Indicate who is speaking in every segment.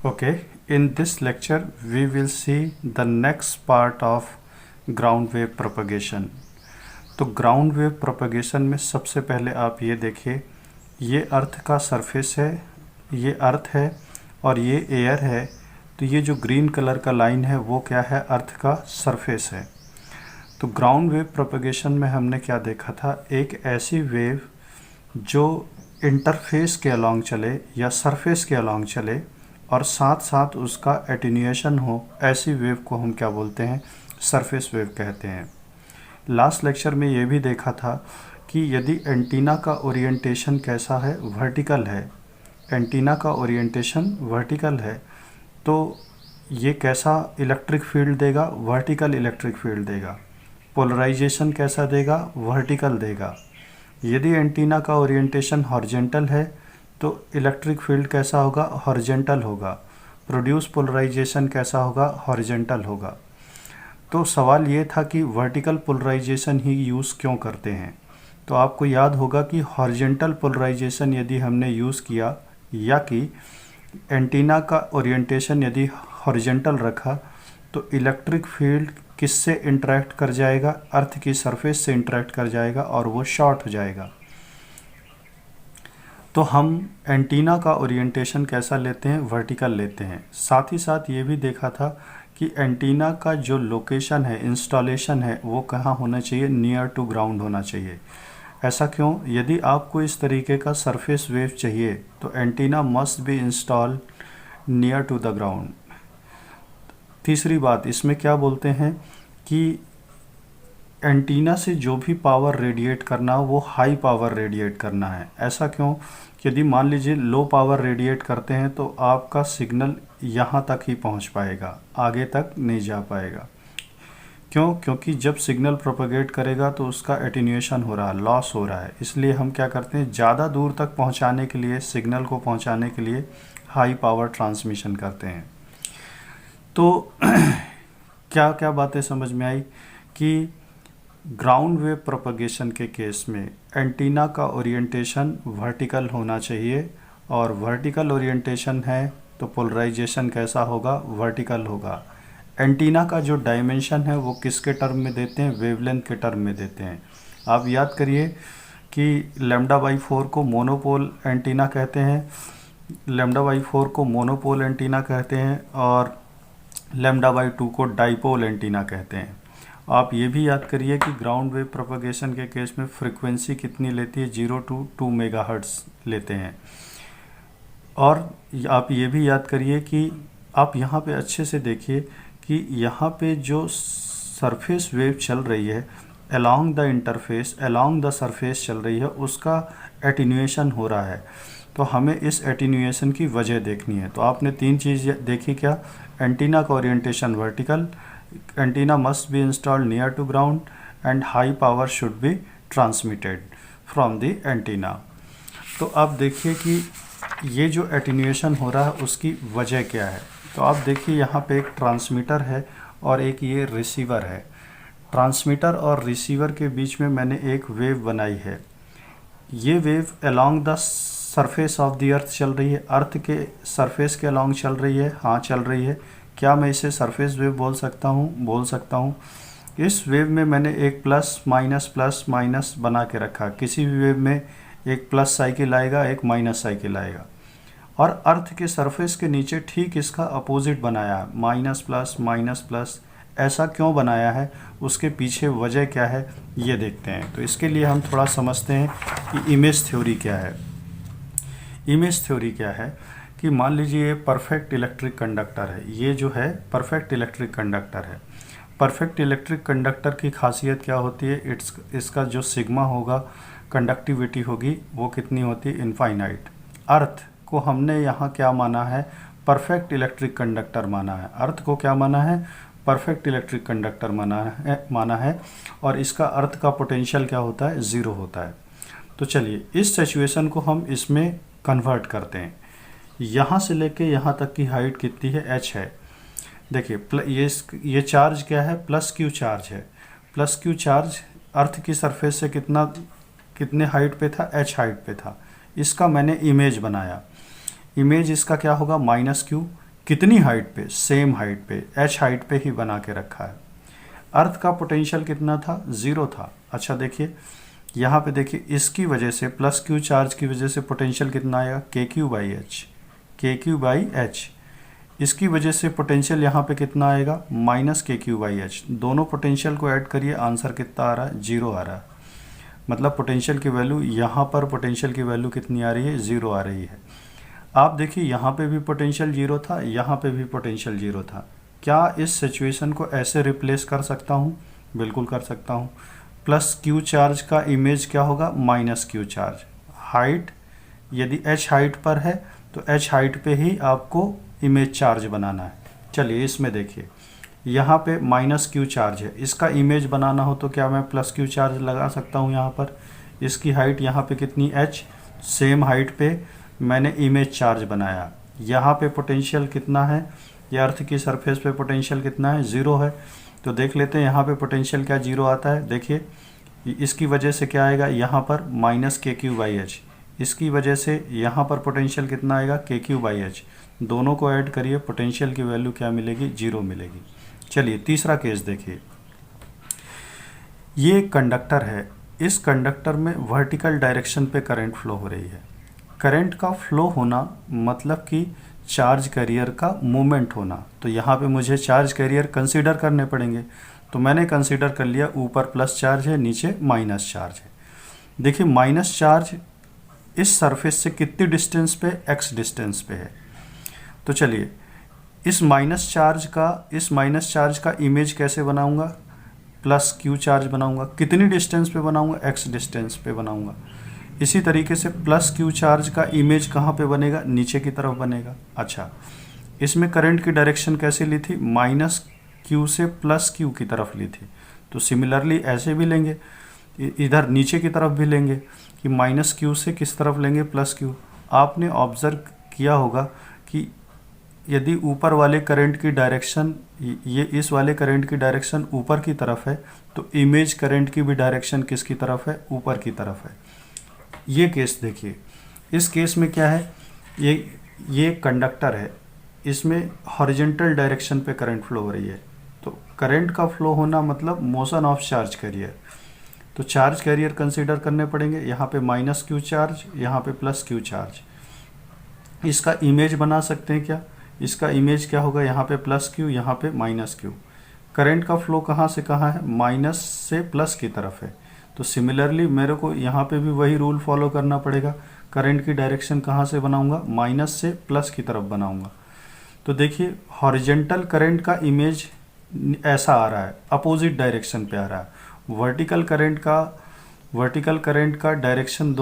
Speaker 1: Okay, in this lecture we will see the next part of ground wave propagation. तो ground wave propagation में सबसे पहले आप ये देखिए, ये अर्थ का सरफेस है, ये अर्थ है और ये एयर है। तो ये जो ग्रीन कलर का लाइन है वो क्या है, अर्थ का सरफेस है। तो ग्राउंड वेव प्रोपगेशन में हमने क्या देखा था, एक ऐसी वेव जो इंटरफेस के अलॉन्ग चले या सरफेस के अलॉन्ग चले और साथ साथ उसका एटेन्यूएशन हो, ऐसी वेव को हम क्या बोलते हैं, सरफेस वेव कहते हैं। लास्ट लेक्चर में ये भी देखा था कि यदि एंटीना का ओरिएंटेशन कैसा है, वर्टिकल है, एंटीना का ओरिएंटेशन वर्टिकल है, तो ये कैसा इलेक्ट्रिक फील्ड देगा, वर्टिकल इलेक्ट्रिक फील्ड देगा। पोलराइजेशन कैसा देगा, वर्टिकल देगा। यदि एंटीना का ओरिएंटेशन हॉरिजॉन्टल है तो इलेक्ट्रिक फील्ड कैसा होगा, हॉरिजॉन्टल होगा। प्रोड्यूस पोलराइजेशन कैसा होगा, हॉरिजॉन्टल होगा। तो सवाल ये था कि वर्टिकल पोलराइजेशन ही यूज़ क्यों करते हैं। तो आपको याद होगा कि हॉरिजॉन्टल पोलराइजेशन यदि हमने यूज़ किया या कि एंटीना का ओरिएंटेशन यदि हॉरिजॉन्टल रखा तो इलेक्ट्रिक फील्ड किससे इंटरेक्ट कर जाएगा, अर्थ की सरफेस से इंटरेक्ट कर जाएगा और वो शॉर्ट हो जाएगा। तो हम एंटीना का ओरिएंटेशन कैसा लेते हैं, वर्टिकल लेते हैं। साथ ही साथ ये भी देखा था कि एंटीना का जो लोकेशन है, इंस्टॉलेशन है, वो कहाँ होना चाहिए, नियर टू ग्राउंड होना चाहिए। ऐसा क्यों, यदि आपको इस तरीके का सरफेस वेव चाहिए तो antenna must be install near to the ground. तीसरी बात इसमें क्या बोलते हैं कि एंटीना से जो भी पावर रेडिएट करना हो वो हाई पावर रेडिएट करना है। ऐसा क्यों, यदि मान लीजिए लो पावर रेडिएट करते हैं तो आपका सिग्नल यहाँ तक ही पहुँच पाएगा, आगे तक नहीं जा पाएगा। क्यों, क्योंकि जब सिग्नल प्रोपगेट करेगा तो उसका एटेन्यूएशन हो रहा है, लॉस हो रहा है। इसलिए हम क्या करते हैं, ज़्यादा दूर तक पहुँचाने के लिए, सिग्नल को पहुँचाने के लिए हाई पावर ट्रांसमिशन करते हैं। तो क्या क्या बातें समझ में आई कि ग्राउंड वेव प्रोपगेशन के केस में एंटीना का ओरिएंटेशन वर्टिकल होना चाहिए और वर्टिकल ओरिएंटेशन है तो पोलराइजेशन कैसा होगा, वर्टिकल होगा। एंटीना का जो डायमेंशन है वो किसके टर्म में देते हैं, वेवलेंथ के टर्म में देते हैं। आप याद करिए कि λ/4 को मोनोपोल एंटीना कहते हैं, λ/4 को मोनोपोल एंटीना कहते हैं और λ/2 को डाइपोल एंटीना कहते हैं। आप ये भी याद करिए कि ग्राउंड वेव प्रोपगेशन के केस में फ्रीक्वेंसी कितनी लेती है, 0 to 2 मेगाहर्ट्ज़ लेते हैं। और आप ये भी याद करिए कि आप यहाँ पे अच्छे से देखिए कि यहाँ पे जो सरफेस वेव चल रही है along the interface, along the surface चल रही है, उसका एटेन्यूएशन हो रहा है। तो हमें इस एटेन्यूएशन की वजह देखनी है। तो आपने तीन चीज़ देखी, क्या, एंटीना का orientation vertical, antenna must be installed near to ground and high power should be transmitted from the antenna. तो अब देखिए कि ये जो एटेन्यूएशन हो रहा है उसकी वजह क्या है। तो आप देखिए यहाँ पे एक ट्रांसमीटर है और एक ये रिसीवर है। ट्रांसमीटर और रिसीवर के बीच में मैंने एक वेव बनाई है। ये wave along the surface of the earth चल रही है, अर्थ के सरफेस के अलोंग चल रही है, हाँ चल रही है। क्या मैं इसे सरफेस वेव बोल सकता हूँ, बोल सकता हूँ। इस वेव में मैंने एक प्लस माइनस बना के रखा। किसी भी वेव में एक प्लस साइकिल आएगा, एक माइनस साइकिल आएगा। और अर्थ के सरफेस के नीचे ठीक इसका अपोजिट बनाया है, माइनस प्लस। ऐसा क्यों बनाया है, उसके पीछे वजह क्या है, ये देखते हैं। तो इसके लिए हम थोड़ा समझते हैं कि इमेज थ्योरी क्या है। इमेज थ्योरी क्या है कि मान लीजिए ये परफेक्ट इलेक्ट्रिक कंडक्टर है, ये जो है परफेक्ट इलेक्ट्रिक कंडक्टर है। परफेक्ट इलेक्ट्रिक कंडक्टर की खासियत क्या होती है, इसका जो सिग्मा होगा, कंडक्टिविटी होगी, वो कितनी होती है, इनफाइनाइट। अर्थ को हमने यहाँ क्या माना है, परफेक्ट इलेक्ट्रिक कंडक्टर माना है। अर्थ को क्या माना है, परफेक्ट इलेक्ट्रिक कंडक्टर माना है और इसका अर्थ का पोटेंशियल क्या होता है, 0 होता है। तो चलिए इस सिचुएशन को हम इसमें कन्वर्ट करते हैं। यहाँ से लेके यहाँ तक की हाइट कितनी है, h है। देखिए ये चार्ज क्या है, प्लस क्यू चार्ज है। प्लस क्यू चार्ज अर्थ की सरफेस से कितने हाइट पे था, h हाइट पे था। इसका मैंने इमेज बनाया। इमेज इसका क्या होगा, माइनस क्यू। कितनी हाइट पे, सेम हाइट पे, h हाइट पे ही बना के रखा है। अर्थ का पोटेंशियल कितना था, 0 था। अच्छा देखिए यहाँ पे देखिए इसकी वजह से प्लस क्यू चार्ज की वजह से पोटेंशियल कितना आएगा, के क्यू बाई एच, के क्यू बाई एच। इसकी वजह से पोटेंशियल यहाँ पे कितना आएगा, माइनस के क्यू बाई एच। दोनों पोटेंशियल को ऐड करिए, आंसर कितना आ रहा है, 0 आ रहा है। मतलब पोटेंशियल की वैल्यू यहाँ पर, पोटेंशियल की वैल्यू कितनी आ रही है, 0 आ रही है। आप देखिए यहाँ पे भी पोटेंशियल 0 था, यहाँ पे भी पोटेंशियल 0 था। क्या इस सिचुएशन को ऐसे रिप्लेस कर सकता हूँ, बिल्कुल कर सकता हूँ। प्लस क्यू चार्ज का इमेज क्या होगा, माइनस क्यू चार्ज। हाइट यदि एच हाइट पर है तो एच हाइट पे ही आपको इमेज चार्ज बनाना है। चलिए इसमें देखिए यहाँ पे माइनस क्यू चार्ज है, इसका इमेज बनाना हो तो क्या मैं प्लस क्यू चार्ज लगा सकता हूँ यहाँ पर। इसकी हाइट यहाँ पे कितनी, एच, सेम हाइट पे मैंने इमेज चार्ज बनाया। यहाँ पे पोटेंशियल कितना है, ये अर्थ की सरफेस पे पोटेंशियल कितना है, 0 है। तो देख लेते हैं यहाँ पे पोटेंशियल क्या 0 आता है। देखिए इसकी वजह से क्या आएगा, यहाँ पर माइनस के क्यू बाई एच। इसकी वजह से यहाँ पर पोटेंशियल कितना आएगा, के क्यू बाई एच। दोनों को ऐड करिए, पोटेंशियल की वैल्यू क्या मिलेगी, 0 मिलेगी। चलिए तीसरा केस देखिए। ये कंडक्टर है, इस कंडक्टर में वर्टिकल डायरेक्शन पे करंट फ्लो हो रही है। करंट का फ्लो होना मतलब कि चार्ज कैरियर का मूवमेंट होना। तो यहाँ पे मुझे चार्ज कैरियर कंसीडर करने पड़ेंगे। तो मैंने कंसीडर कर लिया, ऊपर प्लस चार्ज है, नीचे माइनस चार्ज है। देखिए माइनस चार्ज इस सरफेस से कितनी डिस्टेंस पे, x डिस्टेंस पे है। तो चलिए इस माइनस चार्ज का इमेज कैसे बनाऊंगा, प्लस क्यू चार्ज बनाऊंगा। कितनी डिस्टेंस पे बनाऊंगा, x डिस्टेंस पे बनाऊंगा। इसी तरीके से प्लस क्यू चार्ज का इमेज कहाँ पे बनेगा, नीचे की तरफ बनेगा। अच्छा इसमें करंट की डायरेक्शन कैसे ली थी, माइनस क्यू से प्लस क्यू की तरफ ली थी। तो सिमिलरली ऐसे भी लेंगे, इधर नीचे की तरफ भी लेंगे कि माइनस क्यू से किस तरफ लेंगे, प्लस क्यू। आपने ऑब्जर्व किया होगा कि यदि ऊपर वाले करंट की डायरेक्शन, ये इस वाले करंट की डायरेक्शन ऊपर की तरफ है तो इमेज करंट की भी डायरेक्शन किसकी तरफ है, ऊपर की तरफ है। ये केस देखिए, इस केस में क्या है, ये कंडक्टर है, इसमें हॉरिजॉन्टल डायरेक्शन पे करंट फ्लो हो रही है। तो करंट का फ्लो होना मतलब मोशन ऑफ चार्ज कैरियर। तो चार्ज कैरियर कंसीडर करने पड़ेंगे, यहाँ पे माइनस क्यू चार्ज, यहाँ पे प्लस क्यू चार्ज। इसका इमेज बना सकते हैं क्या, इसका इमेज क्या होगा, यहाँ पे प्लस क्यू, यहाँ पे माइनस क्यू। करंट का फ्लो कहाँ से कहाँ है, माइनस से प्लस की तरफ है। तो सिमिलरली मेरे को यहाँ पे भी वही रूल फॉलो करना पड़ेगा। करंट की डायरेक्शन कहाँ से बनाऊंगा, माइनस से प्लस की तरफ बनाऊंगा। तो देखिए हॉरिजॉन्टल करंट का इमेज ऐसा आ रहा है, अपोजिट डायरेक्शन पे आ रहा है। वर्टिकल करंट का डायरेक्शन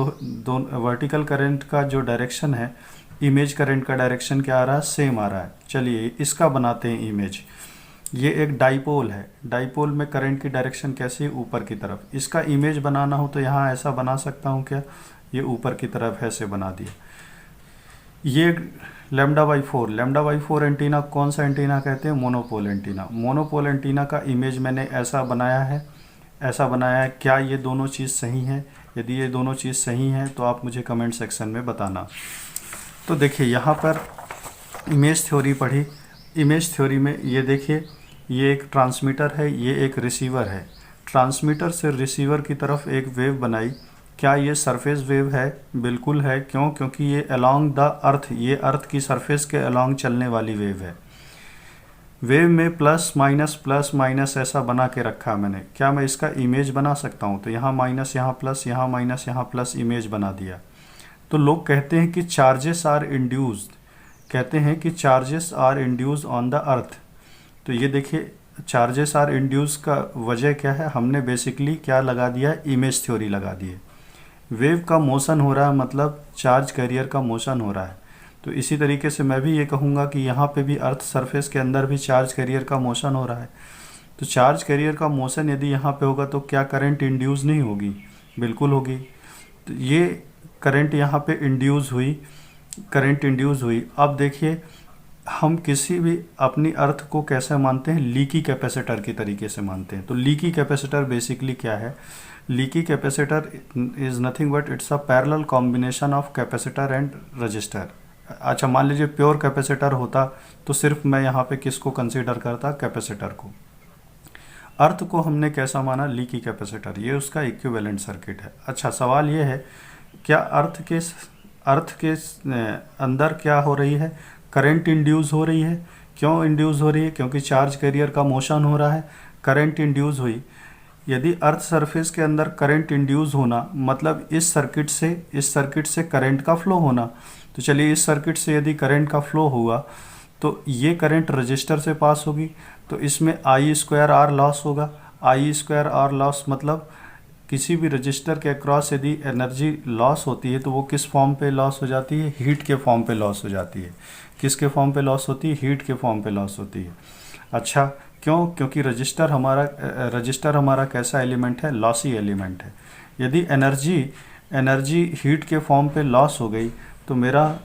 Speaker 1: वर्टिकल करंट का जो डायरेक्शन है, इमेज करंट का डायरेक्शन क्या आ रहा है, सेम आ रहा है। चलिए इसका बनाते हैं इमेज। ये एक डाइपोल है, डाइपोल में करंट की डायरेक्शन कैसी है, ऊपर की तरफ। इसका इमेज बनाना हो तो यहाँ ऐसा बना सकता हूँ क्या, ये ऊपर की तरफ ऐसे बना दिया। ये λ/4 एंटीना, कौन सा एंटीना कहते हैं, मोनोपोल एंटीना। मोनोपोल एंटीना का इमेज मैंने ऐसा बनाया है, क्या ये दोनों चीज़ सही है। यदि ये दोनों चीज़ सही हैं तो आप मुझे कमेंट सेक्शन में बताना। तो देखिए यहाँ पर इमेज थ्योरी पढ़ी। इमेज थ्योरी में ये देखिए, ये एक ट्रांसमीटर है, ये एक रिसीवर है। ट्रांसमीटर से रिसीवर की तरफ एक वेव बनाई। क्या ये सरफेस वेव है, बिल्कुल है। क्यों, क्योंकि ये अलोंग द अर्थ, ये अर्थ की सरफेस के अलोंग चलने वाली वेव है। वेव में प्लस माइनस ऐसा बना के रखा है मैंने। क्या मैं इसका इमेज बना सकता हूँ, तो यहाँ माइनस, यहाँ प्लस, यहाँ माइनस, यहाँ प्लस, इमेज बना दिया। तो लोग कहते हैं कि charges are induced on the earth. तो ये देखिए चार्जेस आर इंड्यूस का वजह क्या है, हमने बेसिकली क्या लगा दिया है, इमेज थ्योरी लगा दी है। वेव का मोशन हो रहा है मतलब चार्ज कैरियर का मोशन हो रहा है। तो इसी तरीके से मैं भी ये कहूँगा कि यहाँ पे भी अर्थ सरफेस के अंदर भी चार्ज कैरियर का मोशन हो रहा है। तो चार्ज कैरियर का मोशन यदि यहाँ पे होगा तो क्या करंट इंड्यूस नहीं होगी, बिल्कुल होगी। तो ये करंट यहाँ पे करंट इंड्यूस हुई। अब देखिए हम किसी भी अपनी अर्थ को कैसे मानते हैं, लीकी कैपेसिटर की तरीके से मानते हैं। तो लीकी कैपेसिटर बेसिकली क्या है, leaky capacitor is nothing but it's a parallel combination of capacitor and register. अच्छा मान लीजिए प्योर कैपेसिटर होता तो सिर्फ मैं यहाँ पे किसको कंसीडर करता, कैपेसिटर को। अर्थ को हमने कैसा माना, लीकी कैपेसिटर, ये उसका इक्विवेलेंट सर्किट है। अच्छा सवाल ये है क्या अर्थ के अंदर क्या हो रही है, करंट इंड्यूस हो रही है। क्यों इंड्यूस हो रही है, क्योंकि चार्ज कैरियर का मोशन हो रहा है, करंट इंड्यूस हुई। यदि अर्थ सरफेस के अंदर करंट इंड्यूस होना मतलब इस सर्किट से करंट का फ्लो होना। तो चलिए इस सर्किट से यदि करंट का फ्लो हुआ तो ये करंट रजिस्टर से पास होगी, तो इसमें आई स्क्वायर आर लॉस होगा। आई स्क्वायर आर लॉस मतलब किसी भी रजिस्टर के अक्रॉस यदि एनर्जी लॉस होती है तो वो किस फॉर्म पे लॉस हो जाती है, हीट के फॉर्म पे लॉस हो जाती है। किसके फॉर्म पे लॉस होती है, हीट के फॉर्म पे लॉस होती है। अच्छा क्यों, क्योंकि रजिस्टर हमारा कैसा एलिमेंट है, लॉसी एलिमेंट है। यदि एनर्जी हीट के फॉर्म पे लॉस हो गई तो मेरा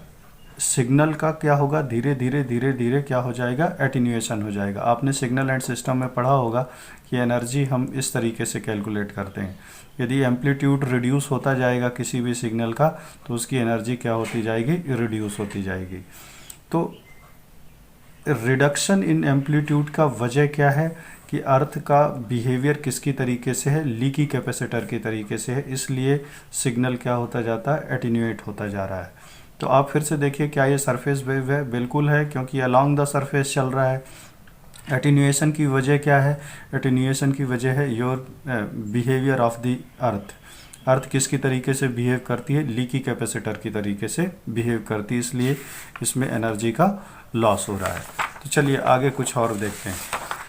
Speaker 1: सिग्नल का क्या होगा, धीरे धीरे क्या हो जाएगा, एटीन्यूएशन हो जाएगा। आपने सिग्नल एंड सिस्टम में पढ़ा होगा कि एनर्जी हम इस तरीके से कैलकुलेट करते हैं। यदि एम्पलीट्यूड रिड्यूस होता जाएगा किसी भी सिग्नल का तो उसकी एनर्जी क्या होती जाएगी, रिड्यूस होती जाएगी। तो रिडक्शन इन एम्पलीट्यूड का वजह क्या है कि अर्थ का बिहेवियर किसकी तरीके से है, लीकी कैपेसिटर के तरीके से है, इसलिए सिग्नल क्या होता जाता है, एटीन्यूएट होता जा रहा है। तो आप फिर से देखिए क्या ये सरफेस वेव है, बिल्कुल है, क्योंकि अलोंग द सरफेस चल रहा है। एटीन्यूएशन की वजह क्या है, एटीन्यूएशन की वजह है your behaviour of the earth किसकी तरीके से बिहेव करती है, लीकी कैपेसिटर की तरीके से बिहेव करती है, इसलिए इसमें एनर्जी का लॉस हो रहा है। तो चलिए आगे कुछ और देखते हैं।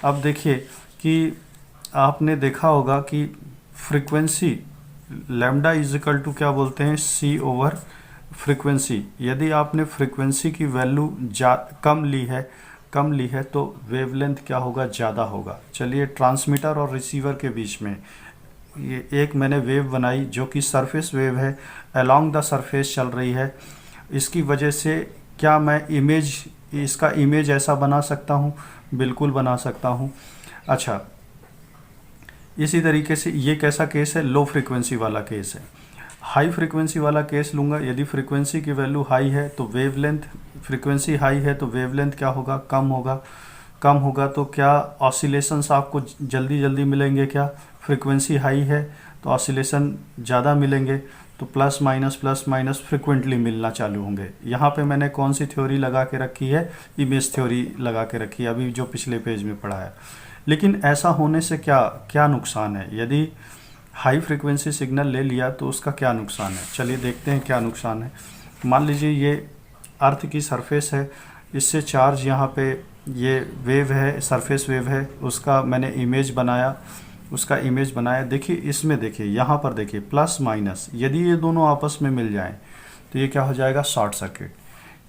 Speaker 1: अब देखिए कि आपने देखा होगा कि frequency lambda is equal to क्या बोलते हैं, सी ओवर फ्रीक्वेंसी। यदि आपने फ्रीक्वेंसी की वैल्यू कम ली है तो वेवलेंथ क्या होगा, ज़्यादा होगा। चलिए ट्रांसमीटर और रिसीवर के बीच में ये एक मैंने वेव बनाई जो कि सरफेस वेव है, अलोंग द सरफेस चल रही है। इसकी वजह से क्या मैं इसका इमेज ऐसा बना सकता हूँ, बिल्कुल बना सकता हूँ। अच्छा इसी तरीके से ये कैसा केस है, लो फ्रीक्वेंसी वाला केस है। हाई फ्रीक्वेंसी वाला केस लूँगा, यदि फ्रीक्वेंसी की वैल्यू हाई है तो वेवलेंथ, फ्रीक्वेंसी हाई है तो वेवलेंथ क्या होगा, कम होगा तो क्या ऑसिलेशंस आपको जल्दी मिलेंगे, क्या फ्रीक्वेंसी हाई है तो ऑसिलेशन ज़्यादा मिलेंगे, तो प्लस माइनस फ्रिक्वेंटली मिलना चालू होंगे। यहाँ पे मैंने कौन सी थ्योरी लगा के रखी है, इमेज थ्योरी लगा के रखी है, अभी जो पिछले पेज में पढ़ा है। लेकिन ऐसा होने से क्या नुकसान है, यदि हाई फ्रीक्वेंसी सिग्नल ले लिया तो उसका क्या नुकसान है, चलिए देखते हैं क्या नुकसान है। मान लीजिए ये अर्थ की सरफेस है, इससे चार्ज यहाँ पे ये वेव है, सरफेस वेव है, उसका मैंने इमेज बनाया। देखिए इसमें देखिए यहाँ पर देखिए प्लस माइनस, यदि ये दोनों आपस में मिल जाएं तो ये क्या हो जाएगा, शॉर्ट सर्किट।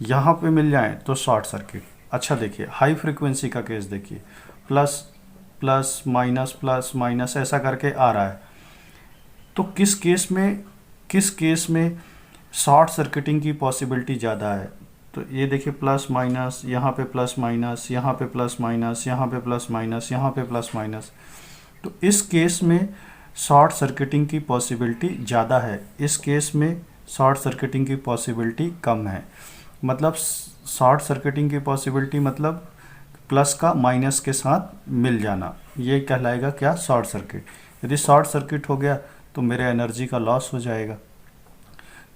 Speaker 1: यहाँ पे मिल जाएं तो शॉर्ट सर्किट। अच्छा देखिए हाई फ्रीक्वेंसी का केस देखिए, प्लस माइनस ऐसा करके आ रहा है। तो किस केस में शॉर्ट सर्किटिंग की पॉसिबिलिटी ज़्यादा है, तो ये देखिए प्लस माइनस, यहाँ पे प्लस माइनस, यहाँ पे प्लस माइनस, यहाँ पे प्लस माइनस, यहाँ पे प्लस माइनस। तो इस केस में शॉर्ट सर्किटिंग की पॉसिबिलिटी ज़्यादा है, इस केस में शॉर्ट सर्किटिंग की पॉसिबिलिटी कम है। मतलब शॉर्ट सर्किटिंग की पॉसिबिलिटी मतलब प्लस का माइनस के साथ मिल जाना, ये कहलाएगा क्या, शॉर्ट सर्किट। यदि शॉर्ट सर्किट हो गया तो मेरे एनर्जी का लॉस हो जाएगा।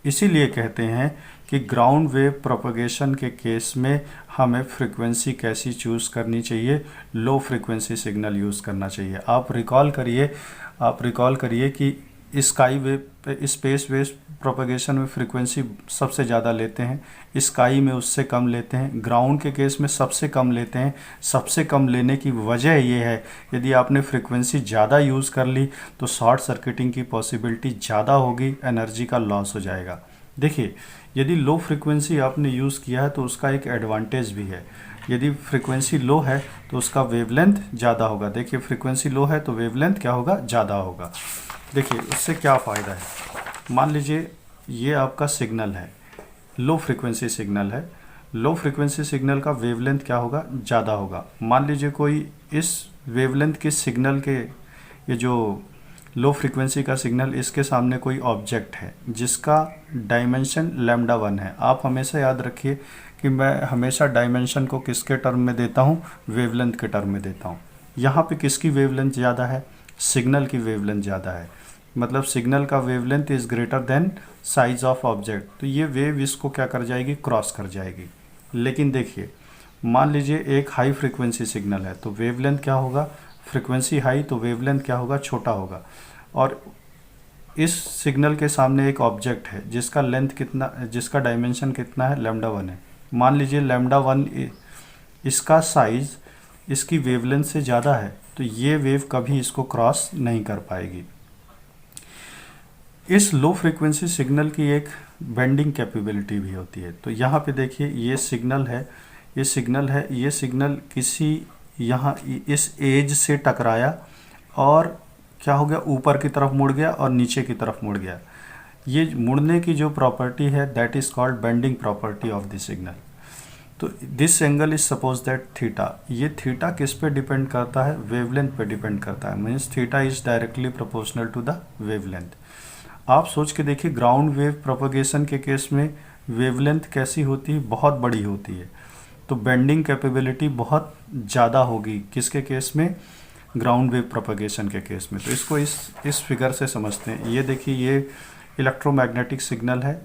Speaker 1: इसीलिए कहते हैं कि ग्राउंड वेव प्रोपगेशन के केस में हमें फ्रीक्वेंसी कैसी चूज़ करनी चाहिए, लो फ्रीक्वेंसी सिग्नल यूज़ करना चाहिए। आप रिकॉल करिए कि sky wave, space wave propagation में फ्रीक्वेंसी सबसे ज़्यादा लेते हैं, स्काई में उससे कम लेते हैं, ग्राउंड के केस में सबसे कम लेते हैं। सबसे कम लेने की वजह ये है, यदि आपने फ्रीक्वेंसी ज़्यादा यूज़ कर ली तो शॉर्ट सर्किटिंग की पॉसिबिलिटी ज़्यादा होगी, एनर्जी का लॉस हो जाएगा। देखिए यदि लो फ्रीक्वेंसी आपने यूज़ किया है तो उसका एक एडवांटेज भी है, यदि फ्रीक्वेंसी लो है तो उसका वेवलेंथ ज़्यादा होगा। देखिए फ्रीक्वेंसी लो है तो वेवलेंथ क्या होगा, ज़्यादा होगा। देखिए उससे क्या फ़ायदा है, मान लीजिए ये आपका सिग्नल है, लो फ्रीक्वेंसी सिग्नल है, लो फ्रीक्वेंसी सिग्नल का वेवलेंथ क्या होगा, ज़्यादा होगा। मान लीजिए कोई इस वेवलेंथ के सिग्नल के ये जो लो फ्रीक्वेंसी का सिग्नल, इसके सामने कोई ऑब्जेक्ट है जिसका डायमेंशन लैम्डा 1 है। आप हमेशा याद रखिए कि मैं हमेशा डायमेंशन को किसके टर्म में देता हूँ, वेवलेंथ के टर्म में देता हूँ। यहाँ पे किसकी वेवलेंथ ज़्यादा है, सिग्नल की वेवलेंथ ज़्यादा है, मतलब सिग्नल का wavelength is greater than size of object, तो ये वेव इसको क्या कर जाएगी, क्रॉस कर जाएगी। लेकिन देखिए, मान लीजिए एक हाई फ्रीक्वेंसी सिग्नल है तो वेवलेंथ क्या होगा, फ्रीक्वेंसी हाई तो वेवलेंथ क्या होगा, छोटा होगा। और इस सिग्नल के सामने एक ऑब्जेक्ट है जिसका लेंथ कितना, जिसका डायमेंशन कितना है, लैम्डा 1 है। मान लीजिए लैम्डा 1 इसका साइज इसकी वेवलेंथ से ज़्यादा है, तो ये वेव कभी इसको क्रॉस नहीं कर पाएगी। इस लो फ्रीक्वेंसी सिग्नल की एक बेंडिंग कैपेबिलिटी भी होती है। तो यहाँ पे देखिए ये सिग्नल है, ये सिग्नल है, ये सिग्नल किसी यहाँ इस एज से टकराया और क्या हो गया, ऊपर की तरफ मुड़ गया और नीचे की तरफ मुड़ गया। ये मुड़ने की जो प्रॉपर्टी है that is called bending property of the signal. तो this angle is suppose that theta, ये थीटा किस पे डिपेंड करता है, वेवलेंथ पे डिपेंड करता है, means theta is directly proportional to the wavelength. आप सोच के देखिए ग्राउंड वेव प्रोपगेशन के केस में वेवलेंथ कैसी होती है, बहुत बड़ी होती है, तो बेंडिंग कैपेबिलिटी बहुत ज़्यादा होगी किसके केस में, ग्राउंड वेव प्रोपगेशन के केस में। तो इसको इस फिगर से समझते हैं। ये देखिए ये इलेक्ट्रोमैग्नेटिक सिग्नल है,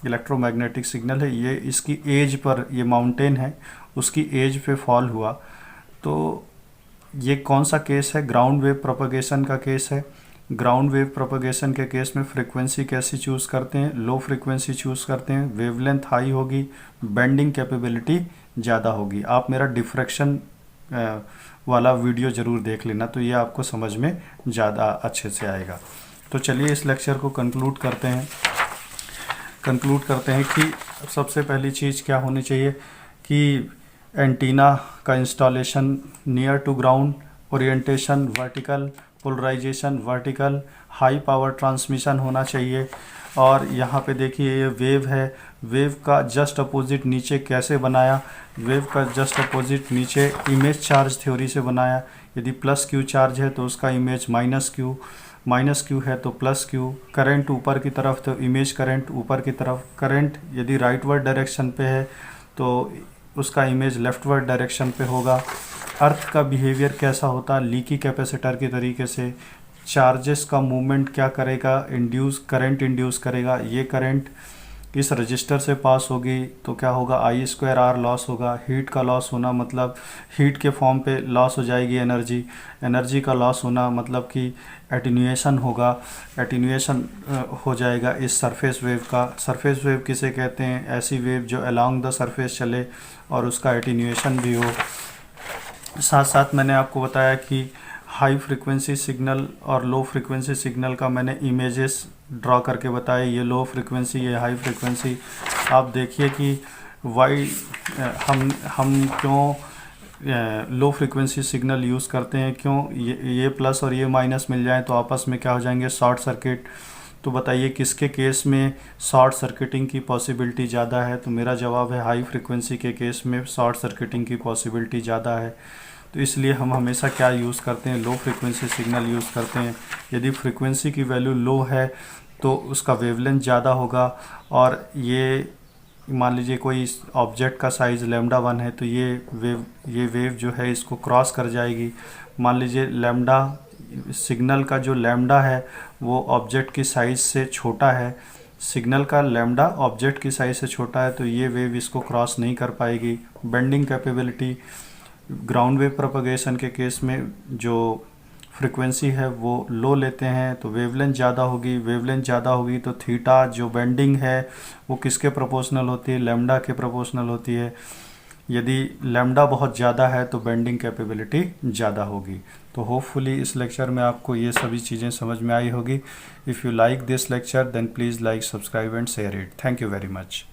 Speaker 1: इलेक्ट्रोमैग्नेटिक सिग्नल है, ये इसकी एज पर, ये माउंटेन है उसकी एज पे फॉल हुआ। तो ये कौन सा केस है, ग्राउंड वेव प्रोपगेशन का केस है। ग्राउंड वेव प्रोपगेशन के केस में फ्रीक्वेंसी कैसी चूज़ करते हैं, लो फ्रीक्वेंसी चूज़ करते हैं, वेवलेंथ हाई होगी, बेंडिंग कैपेबिलिटी ज़्यादा होगी। आप मेरा डिफ्रैक्शन वाला वीडियो ज़रूर देख लेना, तो ये आपको समझ में ज़्यादा अच्छे से आएगा। तो चलिए इस लेक्चर को कंक्लूड करते हैं कि सबसे पहली चीज़ क्या होनी चाहिए कि एंटीना का installation near to ground, orientation vertical, polarisation vertical, high power transmission होना चाहिए। और यहाँ पे देखिए ये वेव है, वेव का जस्ट अपोजिट नीचे कैसे बनाया, वेव का जस्ट अपोजिट नीचे इमेज चार्ज थ्योरी से बनाया। यदि प्लस क्यू चार्ज है तो उसका इमेज माइनस क्यू है तो प्लस क्यू। करंट ऊपर की तरफ तो इमेज करंट ऊपर की तरफ, करंट यदि राइटवर्ड डायरेक्शन पे है तो उसका इमेज लेफ्टवर्ड डायरेक्शन पे होगा। अर्थ का बिहेवियर कैसा होता, लीकी कैपेसिटर के तरीके से। चार्जेस का मूवमेंट क्या करेगा, करंट इंड्यूस करेगा। ये करंट इस रजिस्टर से पास होगी तो क्या होगा, I² R लॉस होगा। हीट का लॉस होना मतलब हीट के फॉर्म पे लॉस हो जाएगी एनर्जी का लॉस होना मतलब कि एटीन्यूएशन होगा, एटीन्यूएशन हो जाएगा इस सरफेस वेव का। सरफेस वेव किसे कहते हैं, ऐसी वेव जो अलोंग द सरफेस चले और उसका एटीन्यूएशन भी हो। साथ साथ मैंने आपको बताया कि हाई फ्रीक्वेंसी सिग्नल और लो फ्रीक्वेंसी सिग्नल का मैंने इमेजेस ड्रॉ करके बताया, ये लो फ्रीक्वेंसी, ये हाई फ्रीक्वेंसी। आप देखिए कि वाई हम क्यों लो फ्रीक्वेंसी सिग्नल यूज़ करते हैं, क्यों ये प्लस और ये माइनस मिल जाए तो आपस में क्या हो जाएंगे, शॉर्ट सर्किट। तो बताइए किसके केस में शॉर्ट सर्किटिंग की पॉसिबिलिटी ज़्यादा है, तो मेरा जवाब है हाई फ्रीक्वेंसी के केस में शॉर्ट सर्किटिंग की पॉसिबिलिटी ज़्यादा है। तो इसलिए हम हमेशा क्या यूज़ करते हैं, लो फ्रीक्वेंसी सिग्नल यूज़ करते हैं। यदि फ्रीक्वेंसी की वैल्यू लो है तो उसका वेवलेंथ ज़्यादा होगा, और ये मान लीजिए कोई ऑब्जेक्ट का साइज़ लैम्डा 1 है तो ये वेव जो है इसको क्रॉस कर जाएगी। मान लीजिए लैम्डा सिग्नल का जो लैम्डा है वो ऑब्जेक्ट की साइज़ से छोटा है, सिग्नल का लैम्डा ऑब्जेक्ट की साइज़ से छोटा है, तो ये वेव इसको क्रॉस नहीं कर पाएगी। Bending capability, ground wave propagation के केस में जो फ्रीक्वेंसी है वो लो लेते हैं तो वेवलेंथ ज़्यादा होगी, तो थीटा जो बेंडिंग है वो किसके प्रोपोर्शनल होती है, लैम्डा के प्रोपोर्शनल होती है। यदि लैम्डा बहुत ज़्यादा है तो बेंडिंग कैपेबिलिटी ज़्यादा होगी। तो होपफुली इस लेक्चर में आपको ये सभी चीज़ें समझ में आई होगी। If you like this lecture then please like, subscribe and share it. Thank you very much.